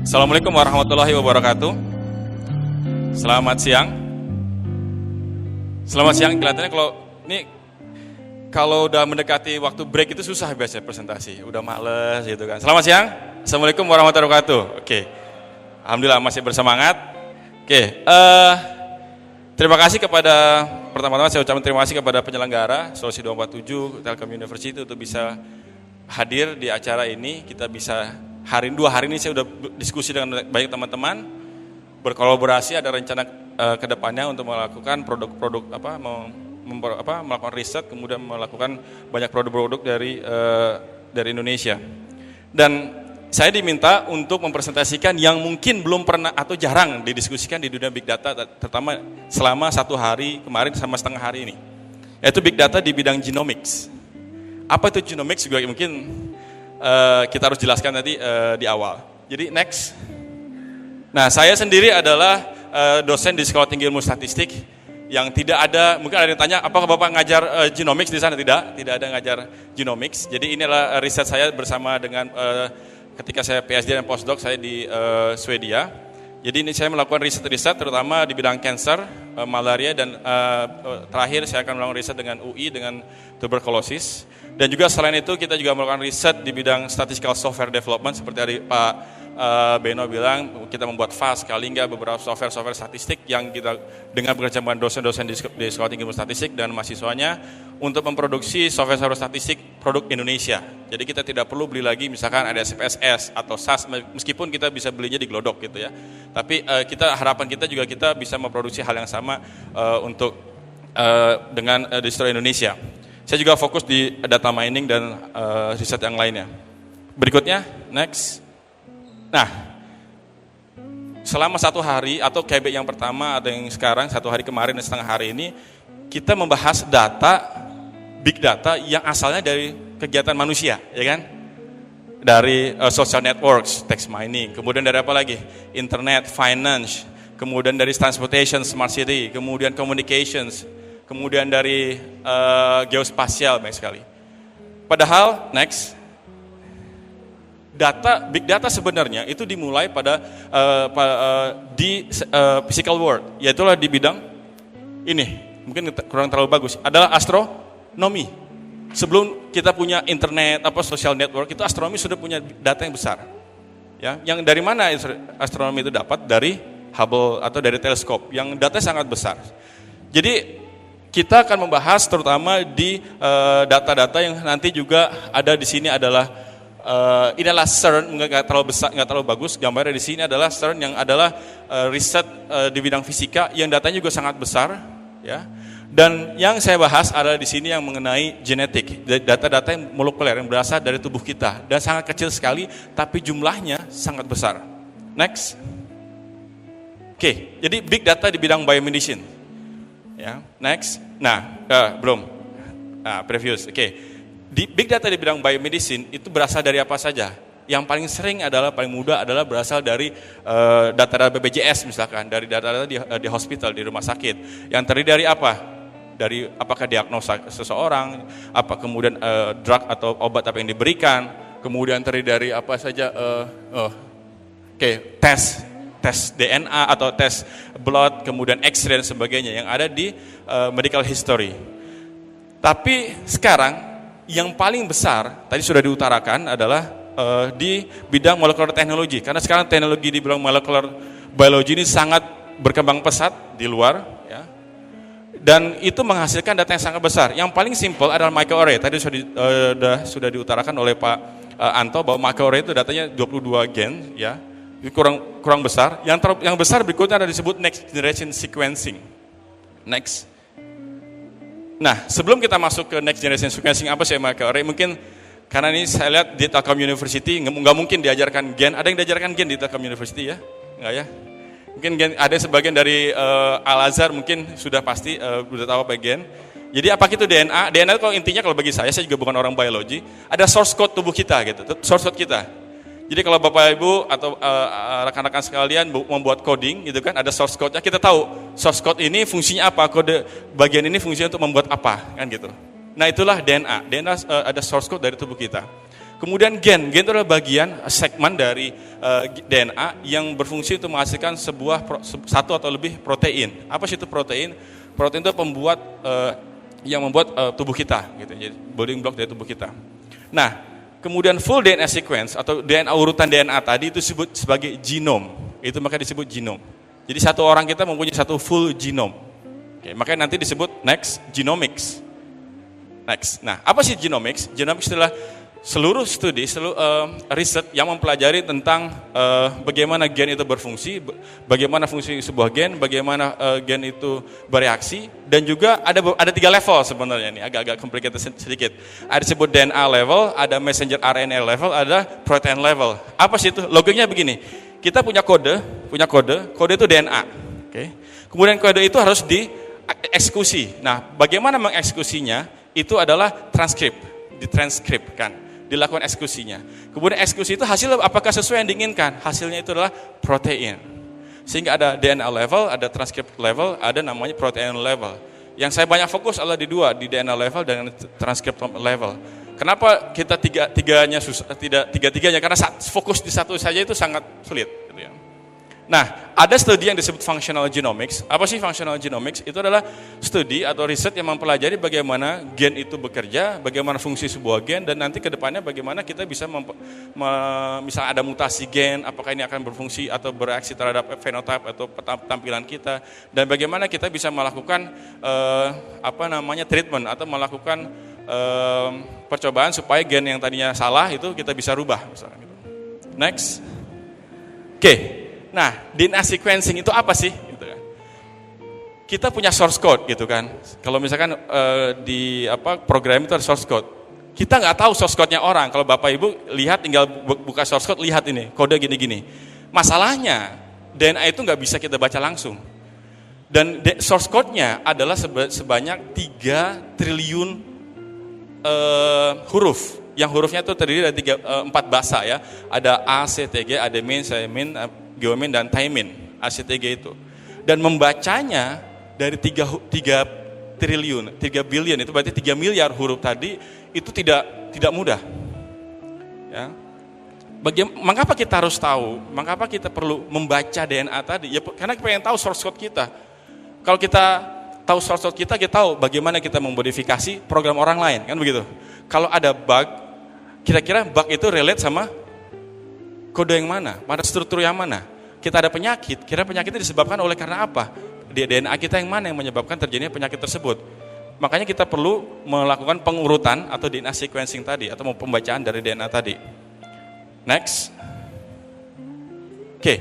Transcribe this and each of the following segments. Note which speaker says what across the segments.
Speaker 1: Assalamualaikum warahmatullahi wabarakatuh. Selamat siang. Selamat siang. Kelihatannya kalau udah mendekati waktu break itu susah biasanya presentasi. Udah males gitu kan. Selamat siang. Assalamualaikum warahmatullahi wabarakatuh. Oke. Alhamdulillah masih bersemangat. Oke. Terima kasih pertama-tama saya ucapkan terima kasih kepada penyelenggara Solusi 247 Telkom University untuk bisa hadir di acara ini. Kita bisa dua hari ini saya udah diskusi dengan banyak teman-teman, berkolaborasi, ada rencana ke depannya untuk melakukan produk-produk melakukan riset, kemudian melakukan banyak produk-produk dari Indonesia. Dan saya diminta untuk mempresentasikan yang mungkin belum pernah atau jarang didiskusikan di dunia big data, terutama selama 1 hari kemarin sama setengah hari ini, yaitu big data di bidang genomics. Apa itu genomics juga mungkin kita harus jelaskan nanti di awal. Jadi next. Nah, saya sendiri adalah dosen di Sekolah Tinggi Ilmu Statistik yang tidak ada, mungkin ada yang tanya, apakah Bapak ngajar genomics di sana? Tidak ada ngajar genomics. Jadi inilah riset saya bersama dengan ketika saya PhD dan postdoc saya di Swedia. Jadi ini saya melakukan riset-riset terutama di bidang cancer, malaria, dan terakhir saya akan melakukan riset dengan UI dengan tuberkulosis. Dan juga selain itu kita juga melakukan riset di bidang statistical software development seperti tadi Pak Beno bilang, kita membuat FAST, Kalinga, beberapa software statistik yang kita dengan bekerja dengan dosen-dosen di Sekolah Tinggi Ilmu Statistik dan mahasiswanya untuk memproduksi software statistik produk Indonesia. Jadi kita tidak perlu beli lagi misalkan ada SPSS atau SAS, meskipun kita bisa belinya di Glodok gitu ya. Tapi harapan kita juga kita bisa memproduksi hal yang sama untuk dengan di seluruh Indonesia. Saya juga fokus di data mining dan riset yang lainnya. Berikutnya, next. Nah, selama 1 hari atau KBK yang pertama atau yang sekarang 1 hari kemarin dan setengah hari ini, kita membahas big data yang asalnya dari kegiatan manusia, ya kan? Dari social networks, text mining, kemudian dari apa lagi? Internet, finance, kemudian dari transportation, smart city, kemudian communications, kemudian dari geospasial, banyak sekali. Padahal, next, big data sebenarnya itu dimulai di physical world, yaitulah di bidang ini, mungkin kurang terlalu bagus, adalah astronomi. Sebelum kita punya internet, social network, itu astronomi sudah punya data yang besar. Ya, yang dari mana astronomi itu dapat? Dari Hubble atau dari teleskop, yang data sangat besar. Jadi kita akan membahas terutama di data-data yang nanti juga ada di sini adalah inilah CERN, nggak terlalu bagus gambarnya. Di sini adalah CERN yang adalah riset di bidang fisika yang datanya juga sangat besar, ya. Dan yang saya bahas adalah di sini yang mengenai genetik, data-data yang molekuler yang berasal dari tubuh kita dan sangat kecil sekali, tapi jumlahnya sangat besar. Next. Oke, jadi big data di bidang biomedicine. Ya, next. Nah, belum. Previous. Oke. Di big data di bidang biomedicine itu berasal dari apa saja? Yang paling sering paling mudah adalah berasal dari data-data BPJS misalkan, dari data-data di hospital, di rumah sakit. Yang terdiri dari apa? Dari apakah diagnosa seseorang, apa kemudian drug atau obat apa yang diberikan, kemudian terdiri dari apa saja, tes DNA atau tes blood, kemudian X-ray dan sebagainya yang ada di medical history. Tapi sekarang yang paling besar, tadi sudah diutarakan adalah di bidang molecular technology. Karena sekarang teknologi di bidang molecular biology ini sangat berkembang pesat di luar. Ya. Dan itu menghasilkan data yang sangat besar. Yang paling simple adalah microarray. Tadi sudah diutarakan oleh Pak Anto bahwa microarray itu datanya 22 gen. Ya. Kurang besar. Yang besar berikutnya ada disebut next generation sequencing. Next. Nah, sebelum kita masuk ke next generation sequencing, apa sih microarray? Mungkin karena ini saya lihat di Telkom University nggak mungkin diajarkan gen. Ada yang diajarkan gen di Telkom University ya? Nggak ya? Mungkin gen, ada sebagian dari Al-Azhar mungkin sudah pasti sudah tahu apa gen. Jadi apa itu DNA? DNA itu intinya kalau bagi saya juga bukan orang biologi, ada source code tubuh kita gitu, source code kita. Jadi kalau Bapak Ibu atau rekan-rekan sekalian membuat coding gitu kan, ada source code-nya, kita tahu source code ini fungsinya apa, kode bagian ini fungsinya untuk membuat apa, kan gitu. Nah itulah DNA. DNA ada source code dari tubuh kita. Kemudian gen itu adalah bagian segmen dari DNA yang berfungsi untuk menghasilkan satu atau lebih protein. Apa sih itu protein? Protein itu pembuat yang membuat tubuh kita, gitu. Jadi building block dari tubuh kita. Nah, kemudian full DNA sequence atau DNA urutan DNA tadi itu disebut sebagai genom. Itu maka disebut genom. Jadi satu orang kita mempunyai satu full genom. Oke, makanya nanti disebut next genomics. Next. Nah, apa sih genomics? Genomics adalah seluruh studi, riset yang mempelajari tentang bagaimana gen itu berfungsi, bagaimana fungsi sebuah gen, bagaimana gen itu bereaksi, dan juga ada 3 level sebenarnya ini, agak-agak complicated sedikit. Ada disebut DNA level, ada messenger RNA level, ada protein level. Apa sih itu? Logiknya begini, kita punya kode itu DNA. Okay? Kemudian kode itu harus dieksekusi. Nah, bagaimana mengeksekusinya? Itu adalah ditranskripkan. Dilakukan eksekusinya. Kemudian eksekusi itu hasil apakah sesuai yang diinginkan? Hasilnya itu adalah protein. Sehingga ada DNA level, ada transkrip level, ada namanya protein level. Yang saya banyak fokus adalah di DNA level dan transkrip level. Kenapa kita tiga-tiganya susah? Tidak tiga-tiganya karena fokus di satu saja itu sangat sulit. Gitu ya. Nah, ada studi yang disebut functional genomics. Apa sih functional genomics? Itu adalah studi atau riset yang mempelajari bagaimana gen itu bekerja, bagaimana fungsi sebuah gen, dan nanti ke depannya bagaimana kita bisa, misalnya ada mutasi gen, apakah ini akan berfungsi atau bereaksi terhadap fenotype atau tampilan kita, dan bagaimana kita bisa melakukan treatment atau melakukan percobaan supaya gen yang tadinya salah itu kita bisa rubah. Misalnya gitu. Next. Oke. Nah, DNA sequencing itu apa sih? Gitu kan. Kita punya source code gitu kan. Kalau misalkan program itu ada source code. Kita nggak tahu source code-nya orang. Kalau Bapak Ibu lihat tinggal buka source code, lihat ini, kode gini-gini. Masalahnya, DNA itu nggak bisa kita baca langsung. Dan source code-nya adalah sebanyak 3 triliun huruf. Yang hurufnya itu terdiri dari 4 bahasa ya. Ada A, C, T, G, adenin, thymine, guanine, dan thymine, ACTG itu. Dan membacanya dari 3 triliun, 3 billion, itu berarti 3 miliar huruf tadi, itu tidak mudah. Ya. Mengapa kita harus tahu? Mengapa kita perlu membaca DNA tadi? Ya, karena kita pengen tahu source code kita. Kalau kita tahu source code kita tahu bagaimana kita memodifikasi program orang lain, kan begitu. Kalau ada bug, kira-kira bug itu relate sama kode yang mana, pada struktur yang mana. Kita ada penyakit, kira penyakitnya disebabkan oleh karena apa? Di DNA kita yang mana yang menyebabkan terjadinya penyakit tersebut. Makanya kita perlu melakukan pengurutan atau DNA sequencing tadi, atau pembacaan dari DNA tadi. Next. Oke.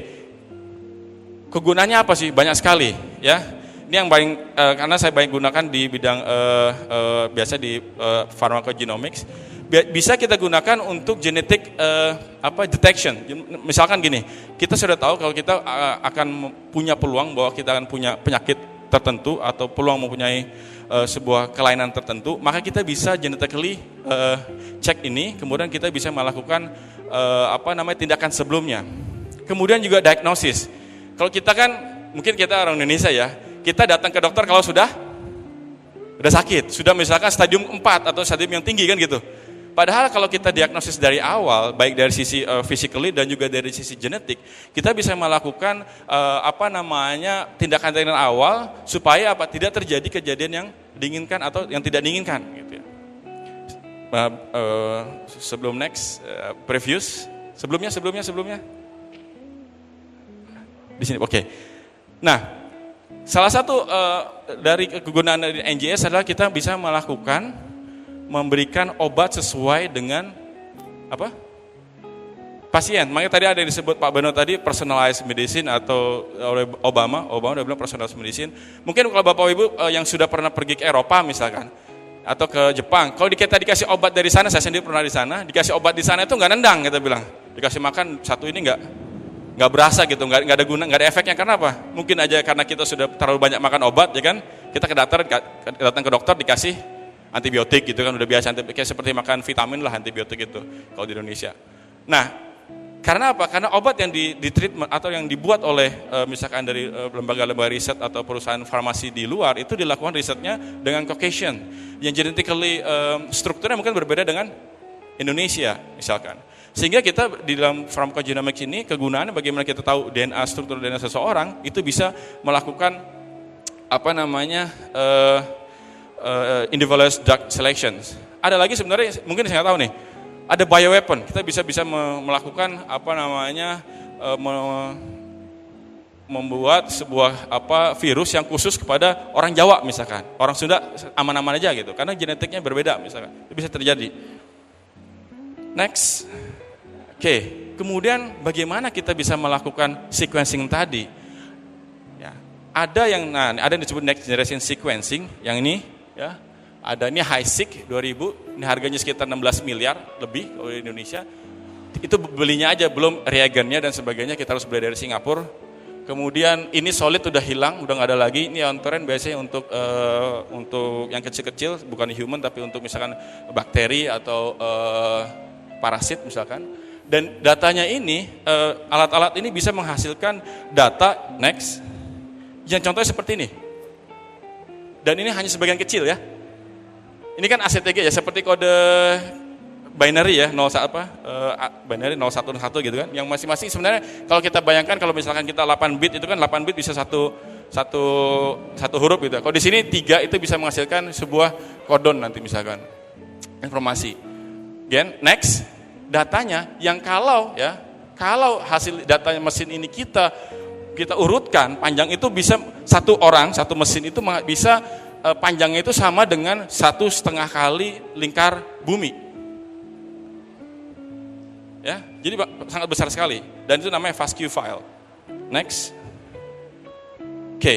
Speaker 1: Kegunaannya apa sih? Banyak sekali ya. Ini yang paling, karena saya banyak gunakan di bidang biasa di pharmacogenomics. Bisa kita gunakan untuk genetic detection. Misalkan gini, kita sudah tahu kalau kita akan punya peluang bahwa kita akan punya penyakit tertentu atau peluang mempunyai sebuah kelainan tertentu, maka kita bisa genetically cek ini, kemudian kita bisa melakukan tindakan sebelumnya. Kemudian juga diagnosis. Kalau kita kan, mungkin kita orang Indonesia ya, kita datang ke dokter kalau sudah sakit, sudah misalkan stadium 4 atau stadium yang tinggi kan gitu. Padahal kalau kita diagnosis dari awal, baik dari sisi physically dan juga dari sisi genetik, kita bisa melakukan tindakan-tindakan awal supaya tidak terjadi kejadian yang diinginkan atau yang tidak diinginkan. Gitu ya. Sebelum next, previous, sebelumnya. Di sini, oke. Nah, salah satu dari kegunaan dari NGS adalah kita bisa memberikan obat sesuai dengan pasien. Makanya tadi ada yang disebut Pak Beno tadi personalized medicine atau oleh Obama udah bilang personalized medicine. Mungkin kalau Bapak Ibu yang sudah pernah pergi ke Eropa misalkan atau ke Jepang, kalau kita dikasih obat dari sana, saya sendiri pernah di sana, dikasih obat di sana itu nggak nendang, kita bilang. Dikasih makan satu ini nggak berasa gitu, nggak ada guna, nggak ada efeknya. Karena apa? Mungkin aja karena kita sudah terlalu banyak makan obat, ya kan? Kita datang ke dokter dikasih antibiotik gitu kan, udah biasa kayak seperti makan vitamin lah antibiotik itu kalau di Indonesia. Nah, karena apa? Karena obat yang di treatment atau yang dibuat oleh misalkan dari lembaga-lembaga riset atau perusahaan farmasi di luar itu dilakukan risetnya dengan Caucasian yang genetically strukturnya mungkin berbeda dengan Indonesia misalkan. Sehingga kita di dalam pharmacogenomics ini kegunaannya bagaimana kita tahu DNA, struktur DNA seseorang itu bisa melakukan individualized drug selections. Ada lagi sebenarnya mungkin saya nggak tahu nih. Ada bioweapon. Kita bisa melakukan membuat sebuah virus yang khusus kepada orang Jawa misalkan. Orang Sunda aman-aman aja gitu karena genetiknya berbeda misalkan. Itu bisa terjadi. Next. Oke, kemudian bagaimana kita bisa melakukan sequencing tadi? Ya, ada yang disebut next generation sequencing, yang ini ya. Ada ini HiSeq 2000, ini harganya sekitar 16 miliar lebih kalau di Indonesia. Itu belinya aja, belum reagennya dan sebagainya, kita harus beli dari Singapura. Kemudian ini solid udah hilang, udah nggak ada lagi. Ini ontoren biasanya untuk yang kecil-kecil, bukan human tapi untuk misalkan bakteri atau parasit misalkan. Dan datanya ini, alat-alat ini bisa menghasilkan data next, yang contohnya seperti ini. Dan ini hanya sebagian kecil ya. Ini kan ACTG ya, seperti kode binary ya, binary 011 gitu kan. Yang masing-masing sebenarnya kalau kita bayangkan kalau misalkan kita 8 bit itu kan 8 bit bisa satu huruf gitu. Kalau di sini 3 itu bisa menghasilkan sebuah kodon nanti misalkan informasi. Next. Datanya yang kalau kalau hasil datanya mesin ini kita urutkan panjang itu bisa satu mesin itu bisa panjangnya itu sama dengan 1,5 kali lingkar bumi. Ya, jadi sangat besar sekali dan itu namanya FASTQ file. Next. Oke.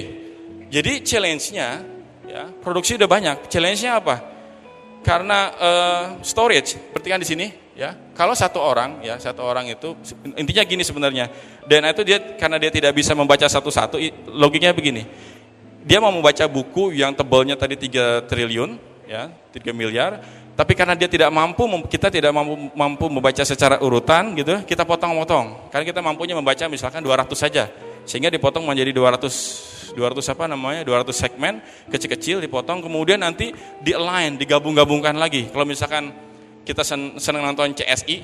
Speaker 1: Jadi challenge-nya ya, produksi udah banyak. Challenge-nya apa? Karena storage, seperti kan di sini ya. Kalau satu orang itu intinya gini sebenarnya. Dan itu karena dia tidak bisa membaca satu-satu, logiknya begini. Dia mau membaca buku yang tebalnya tadi 3 triliun ya, 3 miliar, tapi karena dia tidak mampu, kita tidak mampu membaca secara urutan gitu, kita potong-potong. Karena kita mampunya membaca misalkan 200 saja. Sehingga dipotong menjadi 200 segmen kecil-kecil dipotong, kemudian nanti digabung-gabungkan lagi. Kalau misalkan kita senang nonton CSI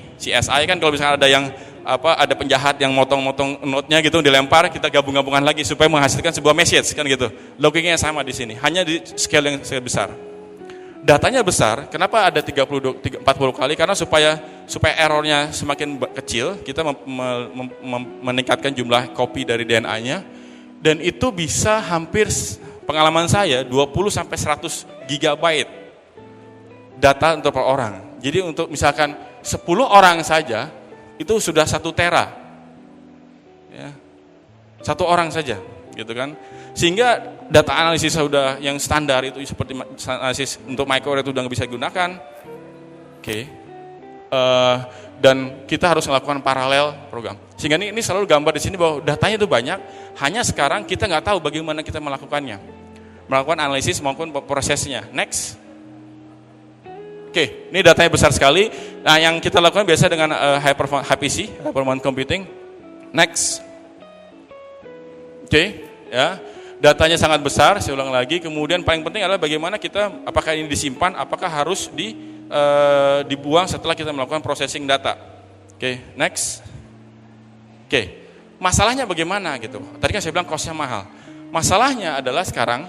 Speaker 1: kan, kalau misalkan ada yang ada penjahat yang motong-motong note-nya gitu dilempar, kita gabung-gabungkan lagi supaya menghasilkan sebuah message kan gitu. Logikanya sama di sini, hanya di scale yang sangat besar. Datanya besar, kenapa ada 30-40 kali? Karena supaya errornya semakin kecil, kita meningkatkan jumlah copy dari DNA-nya, dan itu bisa hampir, pengalaman saya, 20-100 gigabyte data untuk per orang. Jadi untuk misalkan 10 orang saja, itu sudah 1 tera. Ya, 1 orang saja, gitu kan. Sehingga data analisis sudah yang standar itu seperti analisis untuk micro itu udah nggak bisa digunakan. Oke. Dan kita harus melakukan paralel program. Sehingga ini selalu gambar di sini bahwa datanya itu banyak, hanya sekarang kita nggak tahu bagaimana kita melakukannya. Melakukan analisis maupun prosesnya. Next. Oke, ini datanya besar sekali. Nah, yang kita lakukan biasa dengan HPC, high performance computing. Next. Oke, ya. Datanya sangat besar, saya ulang lagi. Kemudian paling penting adalah bagaimana kita, apakah ini disimpan, apakah harus dibuang setelah kita melakukan processing data. Oke, next. Oke, masalahnya bagaimana gitu? Tadi kan saya bilang cost-nya mahal. Masalahnya adalah sekarang,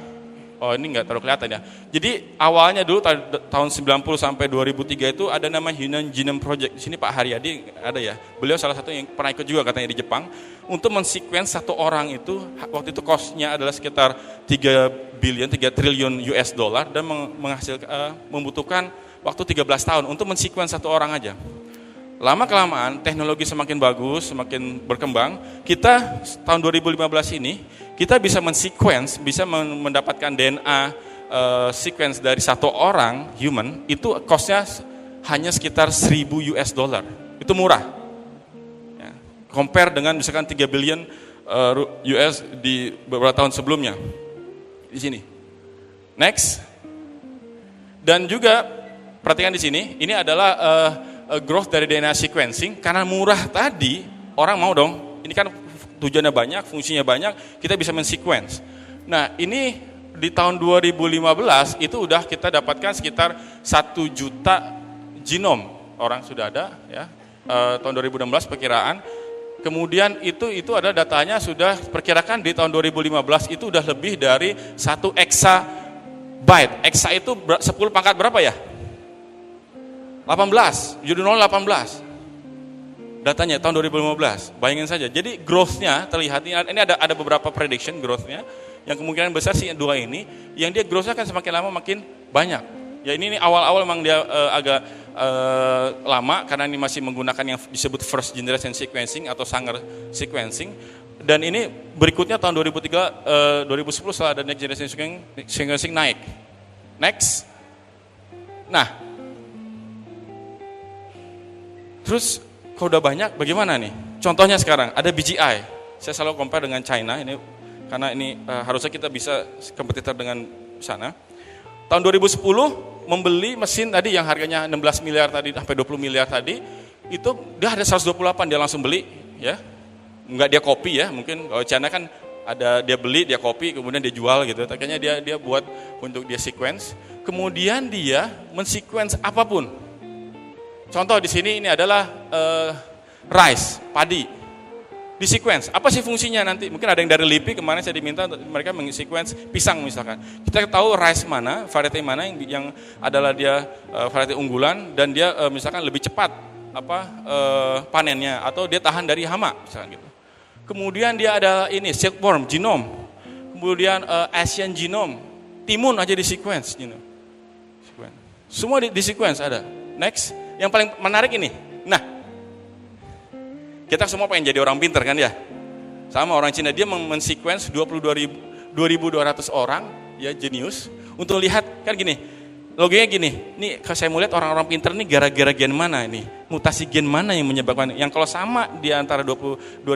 Speaker 1: ini nggak terlalu kelihatan ya. Jadi awalnya dulu tahun 90 sampai 2003 itu ada nama Human Genome Project. Di sini Pak Haryadi ada ya. Beliau salah satu yang pernah ikut juga katanya di Jepang. Untuk mensequence satu orang itu, waktu itu cost-nya adalah sekitar 3 triliun US dollar dan membutuhkan waktu 13 tahun untuk mensequence satu orang aja. Lama-kelamaan teknologi semakin bagus, semakin berkembang, kita tahun 2015 ini, kita bisa mensequence, bisa mendapatkan DNA sequence dari satu orang, human, itu cost-nya hanya sekitar 1.000 US dollar. Itu murah. Compare dengan misalkan 3 billion US di beberapa tahun sebelumnya. Di sini. Next. Dan juga perhatikan di sini, ini adalah growth dari DNA sequencing. Karena murah tadi, orang mau dong. Ini kan tujuannya banyak, fungsinya banyak, kita bisa men-sequence. Nah, ini di tahun 2015 itu udah kita dapatkan sekitar 1 juta genom orang sudah ada ya. Tahun 2016 perkiraan. Kemudian itu adalah datanya sudah perkirakan di tahun 2015 itu udah lebih dari 1 exabyte. Exa itu 10 pangkat berapa ya? 18, jadi 18. Datanya tahun 2015, bayangin saja. Jadi growth-nya terlihat, ini ada beberapa prediction growth-nya, yang kemungkinan besar sih dua ini, yang dia growth-nya akan semakin lama makin banyak. Ya ini awal-awal memang dia agak lama, karena ini masih menggunakan yang disebut first generation sequencing atau Sanger sequencing. Dan ini berikutnya tahun 2010 setelah ada next generation sequencing naik. Next. Nah, terus kalau udah banyak, bagaimana nih? Contohnya sekarang, ada BGI. Saya selalu compare dengan China, ini karena ini harusnya kita bisa kompetitor dengan sana. Tahun 2010, membeli mesin tadi yang harganya 16 miliar tadi, sampai 20 miliar tadi, itu dia ada 128, dia langsung beli. Ya, enggak dia copy ya, mungkin kalau China kan ada dia beli, dia copy, kemudian dia jual gitu. Kayaknya dia buat untuk dia sequence. Kemudian dia men-sequence apapun. Contoh di sini ini adalah rice, padi, di sequence. Apa sih fungsinya nanti? Mungkin ada yang dari LIPI kemarin saya diminta untuk mereka meng-sequence pisang misalkan. Kita tahu rice mana, variety mana yang adalah dia variety unggulan dan dia misalkan lebih cepat panennya atau dia tahan dari hama misalkan gitu. Kemudian dia ada ini silkworm genome, kemudian Asian genome, timun aja di sequence, semua di sequence ada. Next. Yang paling menarik ini, nah kita semua pengen jadi orang pinter kan ya, sama orang Cina dia men-sequence 22.200 orang ya jenius untuk lihat kan gini, logikanya gini, nih kalau saya mau lihat orang-orang pinter nih gara-gara gen mana ini, mutasi gen mana yang menyebabkan, yang kalau sama di antara 2.200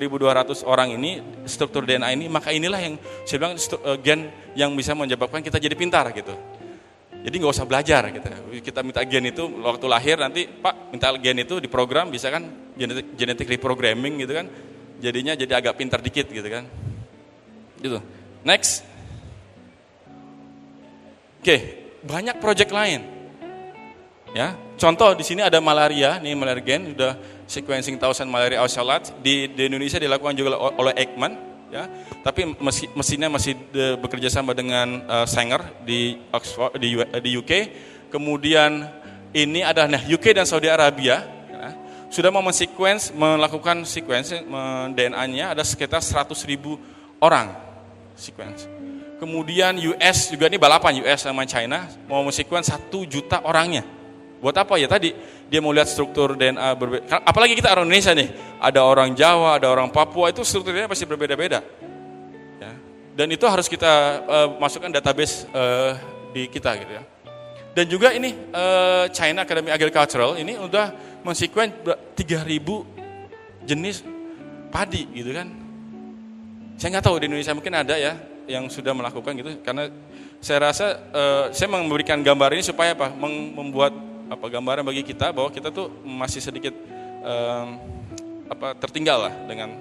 Speaker 1: orang ini struktur DNA ini, maka inilah yang saya bilang gen yang bisa menyebabkan kita jadi pintar gitu. Jadi nggak usah belajar gitu. Kita minta gen itu waktu lahir nanti Pak minta gen itu diprogram bisa kan genetic reprogramming gitu kan. Jadinya jadi agak pintar dikit gitu kan. Gitu. Next. Oke, banyak project lain. Ya, contoh di sini ada malaria, nih malaria gen sudah sequencing 1000 malaria isolates di Indonesia dilakukan juga oleh Eijkman. Ya, tapi mesinnya masih bekerja sama dengan Sanger di Oxford di UK. Kemudian ini ada UK dan Saudi Arabia ya, sudah mau melakukan sequence DNA-nya ada sekitar 100.000 orang sequence. Kemudian US juga ini balapan US sama China mau men-sequence 1 juta orangnya. Buat apa ya tadi? Dia mau lihat struktur DNA berbeda. Apalagi kita orang Indonesia nih, ada orang Jawa, ada orang Papua, itu strukturnya pasti berbeda-beda. Ya. Dan itu harus kita masukkan database di kita gitu ya. Dan juga ini China Academy Agricultural ini udah men-sequence 3.000 jenis padi gitu kan. Saya nggak tahu di Indonesia mungkin ada ya yang sudah melakukan gitu. Karena saya rasa saya memberikan gambar ini supaya membuat gambaran bagi kita bahwa kita tuh masih sedikit tertinggal lah dengan.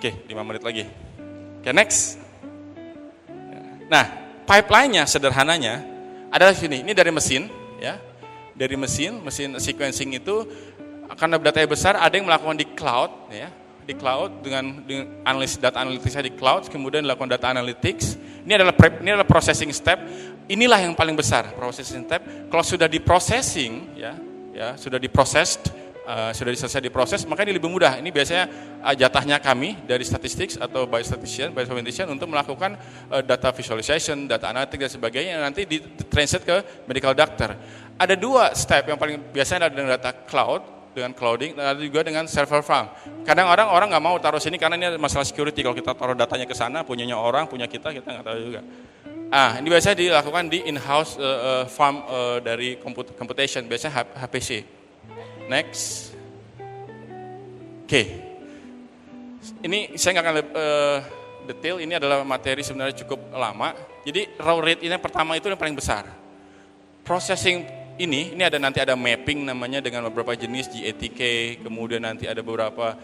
Speaker 1: Oke, 5 menit lagi. Oke, next. Nah, pipeline-nya sederhananya adalah sini. Ini dari mesin, ya. Dari mesin sequencing itu karena datanya besar, ada yang melakukan di cloud, ya. Di cloud dengan data analitisnya di cloud, kemudian dilakukan data analytics. Ini adalah processing step. Inilah yang paling besar, processing step. Kalau sudah diprocessing, sudah diproses, sudah selesai diproses, maka ini lebih mudah. Ini biasanya jatahnya kami dari statistics atau biostatistician untuk melakukan data visualization, data analitik dan sebagainya yang nanti di-translate ke medical doctor. Ada 2 step yang paling biasanya ada dengan data cloud, dengan clouding, dan ada juga dengan server farm. Kadang orang nggak mau taruh sini karena ini ada masalah security. Kalau kita taruh datanya ke sana, punyanya orang, punya kita nggak tahu juga. Ini biasanya dilakukan di in-house farm dari computation, biasanya HPC. Next. Oke. Ini saya nggak akan detail, ini adalah materi sebenarnya cukup lama. Jadi raw rate ini pertama itu yang paling besar. Processing ini nanti ada mapping namanya dengan beberapa jenis GATK, kemudian nanti ada beberapa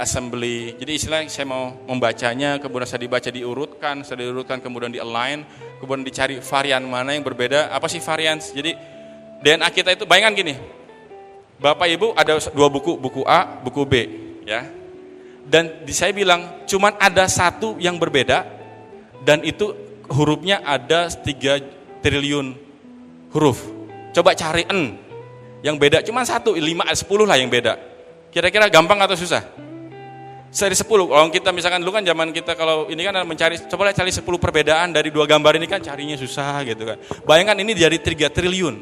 Speaker 1: assembly. Jadi istilahnya saya mau membacanya, kemudian saya dibaca diurutkan, kemudian di-align, kemudian dicari varian mana yang berbeda. Apa sih varians? Jadi DNA kita itu, bayangkan gini, Bapak Ibu ada dua buku, buku A, buku B, ya. Dan saya bilang, cuman ada satu yang berbeda, dan itu hurufnya ada 3 triliun huruf. Coba cari N yang beda, cuman 1, 5, 10 lah yang beda. Kira-kira gampang atau susah? Seri 10, kalau kita misalkan dulu kan zaman kita kalau ini kan mencari, coba cari 10 perbedaan dari 2 gambar ini kan carinya susah gitu kan. Bayangkan ini dari 3 triliun,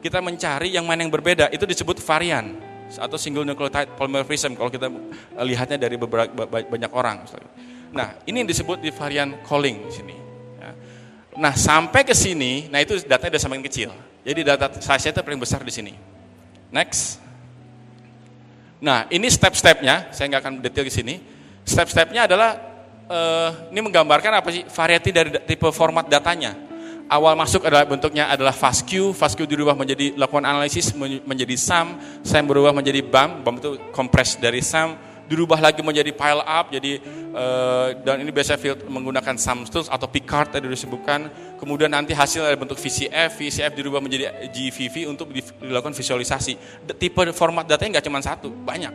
Speaker 1: kita mencari yang mana yang berbeda, itu disebut varian atau single nucleotide polymorphism kalau kita lihatnya dari banyak orang. Nah, ini yang disebut di varian calling di sini. Nah, sampai ke sini, nah itu datanya udah semakin kecil. Jadi data size itu paling besar di sini. Next. Nah, ini step-stepnya, saya nggak akan detail di sini. Step-stepnya adalah ini menggambarkan apa sih variasi dari tipe format datanya. Awal masuk adalah bentuknya adalah FASTQ dirubah menjadi lakukan analisis menjadi SAM berubah menjadi BAM itu kompres dari SAM, dirubah lagi menjadi pile up, jadi dan ini biasa menggunakan SAM tools atau Picard tadi disebutkan. Kemudian nanti hasil ada bentuk VCF dirubah menjadi GVV untuk dilakukan visualisasi. Tipe format datanya nggak cuma satu, banyak.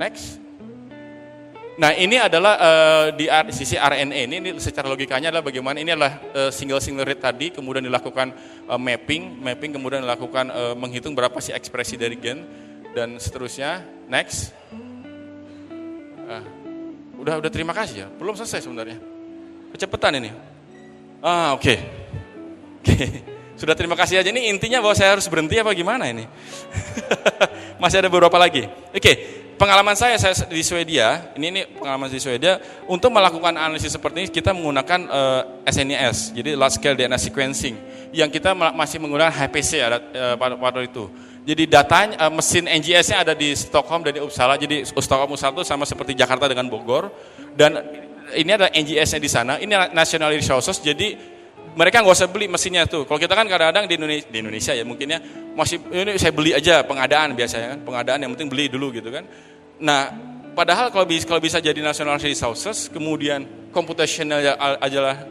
Speaker 1: Next. Nah, ini adalah di sisi RNA ini secara logikanya adalah bagaimana ini adalah single read tadi, kemudian dilakukan mapping, kemudian dilakukan menghitung berapa sih ekspresi dari gen dan seterusnya. Next. Udah terima kasih ya, belum selesai sebenarnya. Kecepatan ini. Oke. Sudah terima kasih aja, ini intinya bahwa saya harus berhenti apa gimana ini? Masih ada beberapa lagi. Oke. Pengalaman saya di Swedia, ini pengalaman di Swedia, untuk melakukan analisis seperti ini kita menggunakan SNES, jadi large scale DNA sequencing, yang kita masih menggunakan HPC pada itu. Jadi datanya, mesin NGS-nya ada di Stockholm dan di Uppsala, jadi Stockholm Uppsala itu sama seperti Jakarta dengan Bogor, dan ini ada NGS-nya di sana, ini National Resources, jadi mereka nggak usah beli mesinnya tuh. Kalau kita kan kadang-kadang di Indonesia ya mungkinnya masih ini saya beli aja pengadaan biasanya kan, pengadaan yang penting beli dulu gitu kan. Nah, padahal kalau bisa jadi national resources, kemudian computational adalah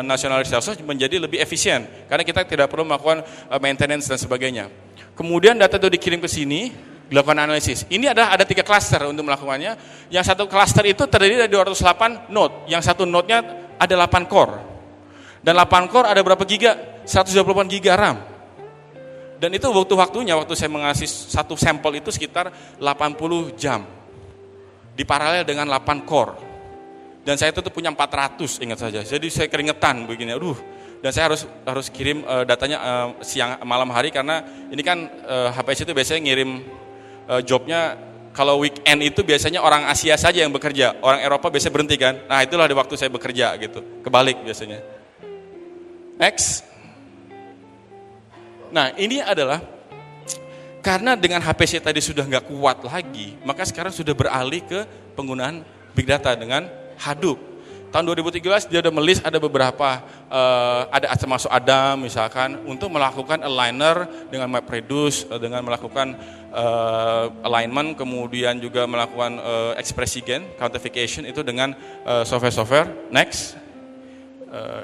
Speaker 1: national resources menjadi lebih efisien karena kita tidak perlu melakukan maintenance dan sebagainya. Kemudian data itu dikirim ke sini, dilakukan analisis. Ini ada 3 cluster untuk melakukannya. Yang satu cluster itu terdiri dari 208 node, yang satu node-nya ada 8 core. Dan 8 core ada berapa giga? 128 giga RAM. Dan itu waktu saya mengasih satu sampel itu sekitar 80 jam. Di paralel dengan 8 core. Dan saya itu punya 400 ingat saja. Jadi saya keringetan begini. Dan saya harus kirim datanya siang malam hari karena ini kan HPC itu biasanya ngirim jobnya kalau weekend itu biasanya orang Asia saja yang bekerja. Orang Eropa biasanya berhenti kan. Nah, itulah di waktu saya bekerja gitu. Kebalik biasanya. Next. Nah, ini adalah karena dengan HPC tadi sudah nggak kuat lagi, maka sekarang sudah beralih ke penggunaan big data dengan Hadoop. Tahun 2013 dia sudah melis ada beberapa, ada termasuk Adam misalkan, untuk melakukan aligner dengan MapReduce, dengan melakukan alignment, kemudian juga melakukan ekspresi gen, quantification itu dengan software-software. Next.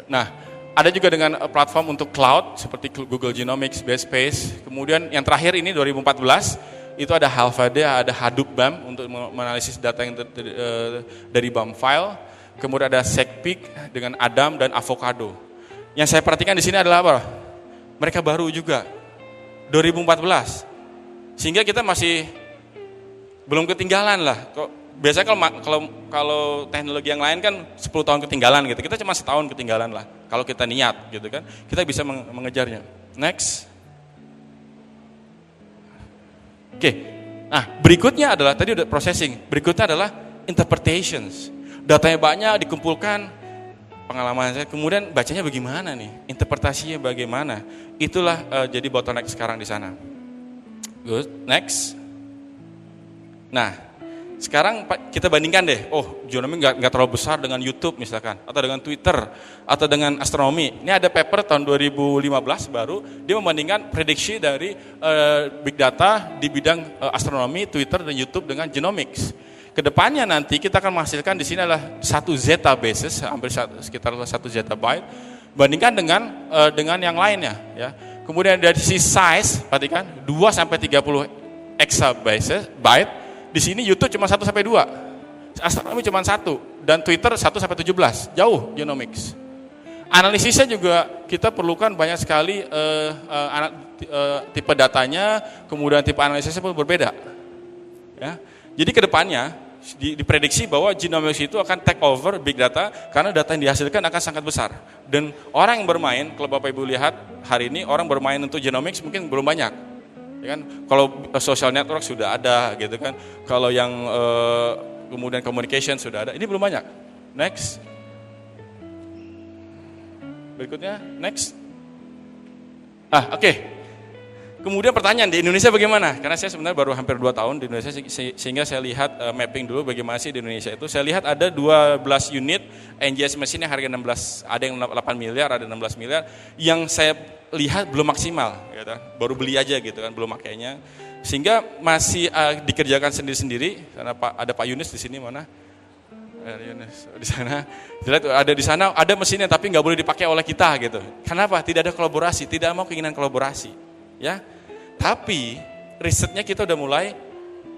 Speaker 1: Nah, ada juga dengan platform untuk cloud seperti Google Genomics, Basebase. Kemudian yang terakhir ini 2014 itu ada Halvada, ada Hadoop BAM untuk menganalisis data yang dari BAM file. Kemudian ada SegPeak dengan Adam dan Avocado. Yang saya perhatikan di sini adalah apa? Mereka baru juga 2014. Sehingga kita masih belum ketinggalan lah. Biasanya kalau teknologi yang lain kan 10 tahun ketinggalan gitu. Kita cuma setahun ketinggalan lah. Kalau kita niat gitu kan, kita bisa mengejarnya. Next. Oke. Nah, berikutnya adalah tadi udah processing. Berikutnya adalah interpretations. Datanya banyak dikumpulkan, pengalaman saya. Kemudian bacanya bagaimana nih? Interpretasinya bagaimana? Itulah jadi bottleneck sekarang di sana. Good. Next. Nah, sekarang kita bandingkan deh, genomic nggak terlalu besar dengan YouTube misalkan, atau dengan Twitter, atau dengan astronomi. Ini ada paper tahun 2015 baru, dia membandingkan prediksi dari big data di bidang astronomi, Twitter, dan YouTube dengan genomics. Kedepannya nanti kita akan menghasilkan di sini adalah 1 zettabases, hampir sekitar 1 zettabyte, bandingkan dengan yang lainnya. Ya. Kemudian dari sisi size, perhatikan 2 sampai 30 exabyte. Di sini YouTube cuma 1 sampai 2. Astronomi cuma 1 dan Twitter 1 sampai 17. Jauh genomics. Analisisnya juga kita perlukan banyak sekali tipe datanya, kemudian tipe analisisnya pun berbeda. Ya. Jadi kedepannya diprediksi bahwa genomics itu akan take over big data karena data yang dihasilkan akan sangat besar. Dan orang yang bermain, kalau Bapak Ibu lihat hari ini orang bermain untuk genomics mungkin belum banyak. Ya kan? Kalau social network sudah ada gitu kan. Kalau yang kemudian communication sudah ada. Ini belum banyak. Next. Berikutnya, next. Oke. Kemudian pertanyaan, di Indonesia bagaimana? Karena saya sebenarnya baru hampir 2 tahun di Indonesia, sehingga saya lihat mapping dulu bagaimana sih di Indonesia itu. Saya lihat ada 12 unit NGS mesin yang harga 16, ada yang 8 miliar, ada 16 miliar. Yang saya lihat belum maksimal, gitu. Baru beli aja gitu kan, belum makainya. Sehingga masih dikerjakan sendiri-sendiri, karena ada Pak Yunus di sini mana? Di sana, ada mesinnya tapi nggak boleh dipakai oleh kita gitu. Kenapa? Tidak ada kolaborasi, tidak mau keinginan kolaborasi, ya. Tapi risetnya kita udah mulai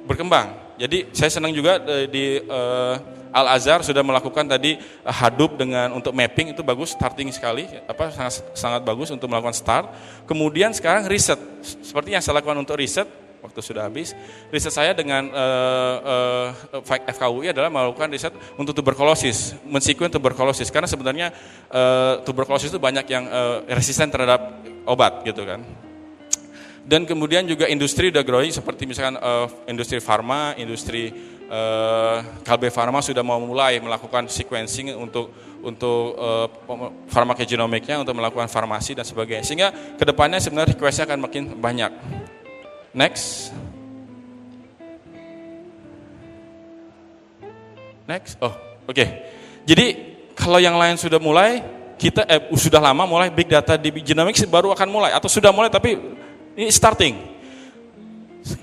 Speaker 1: berkembang. Jadi saya senang juga di Al Azhar sudah melakukan tadi Hadoop untuk mapping, itu bagus, starting sekali, sangat bagus untuk melakukan start. Kemudian sekarang riset, seperti yang saya lakukan untuk riset. Waktu sudah habis, riset saya dengan FKUI adalah melakukan riset untuk tuberkulosis, mensekuen tuberkulosis, karena sebenarnya tuberkulosis itu banyak yang resisten terhadap obat gitu kan. Dan kemudian juga industri udah growing, seperti misalkan industri farma, industri Kalbe Farma sudah mau mulai melakukan sequencing untuk farmakogenomiknya, untuk melakukan farmasi dan sebagainya, sehingga kedepannya sebenarnya request-nya akan makin banyak. Next. Oke. Jadi kalau yang lain sudah mulai, kita sudah lama mulai big data di genomics baru akan mulai atau sudah mulai tapi ini starting.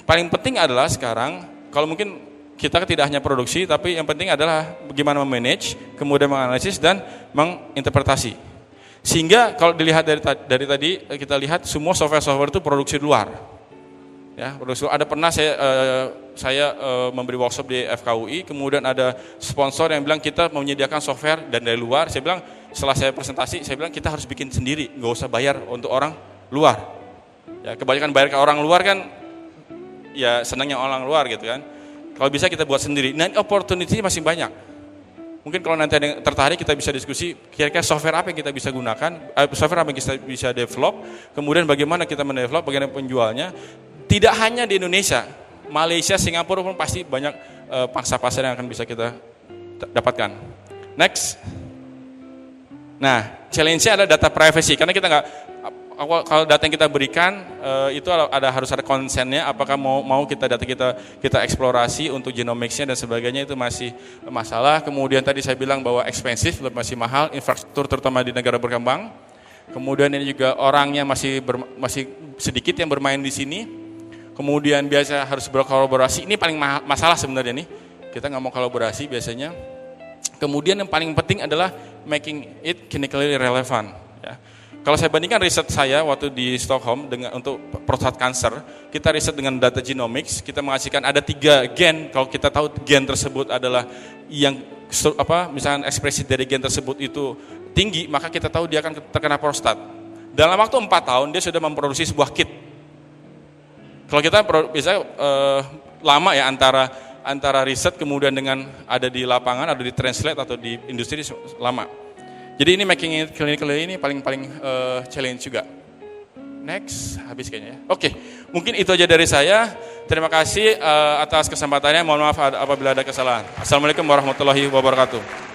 Speaker 1: Paling penting adalah sekarang kalau mungkin kita tidak hanya produksi tapi yang penting adalah bagaimana memanage, kemudian menganalisis dan menginterpretasi. Sehingga kalau dilihat dari tadi kita lihat semua software itu produksi di luar. Ya, ada pernah saya memberi workshop di FKUI, kemudian ada sponsor yang bilang kita menyediakan software dan dari luar. Saya bilang setelah saya presentasi, saya bilang kita harus bikin sendiri, nggak usah bayar untuk orang luar. Ya, kebanyakan bayar ke orang luar kan, ya senangnya orang luar gitu kan. Kalau bisa kita buat sendiri. Nah, opportunity masih banyak. Mungkin kalau nanti ada yang tertarik kita bisa diskusi kira-kira software apa yang kita bisa gunakan, software apa yang kita bisa develop, kemudian bagaimana kita mendevelop, bagaimana penjualnya. Tidak hanya di Indonesia, Malaysia, Singapura pun pasti banyak pangsa pasar yang akan bisa kita dapatkan. Next. Nah, challenge-nya adalah data privacy, karena kita nggak, kalau data yang kita berikan itu harus ada konsennya, apakah mau data kita eksplorasi untuk genomics-nya dan sebagainya, itu masih masalah. Kemudian tadi saya bilang bahwa expensive, masih mahal, infrastruktur terutama di negara berkembang. Kemudian ini juga orangnya masih sedikit yang bermain di sini. Kemudian biasa harus berkolaborasi, ini paling masalah sebenarnya nih, kita nggak mau kolaborasi biasanya. Kemudian yang paling penting adalah making it clinically relevant. Ya. Kalau saya bandingkan riset saya waktu di Stockholm untuk prostat cancer, kita riset dengan data genomics, kita menghasilkan ada 3 gen, kalau kita tahu gen tersebut adalah yang misalnya ekspresi dari gen tersebut itu tinggi, maka kita tahu dia akan terkena prostat. Dalam waktu 4 tahun dia sudah memproduksi sebuah kit. Kalau kita biasanya lama ya antara riset kemudian dengan ada di lapangan, ada di translate atau di industri lama. Jadi ini making it clinically ini paling challenge juga. Next, habis kayaknya ya. Oke, mungkin itu aja dari saya. Terima kasih atas kesempatannya. Mohon maaf apabila ada kesalahan. Assalamualaikum warahmatullahi wabarakatuh.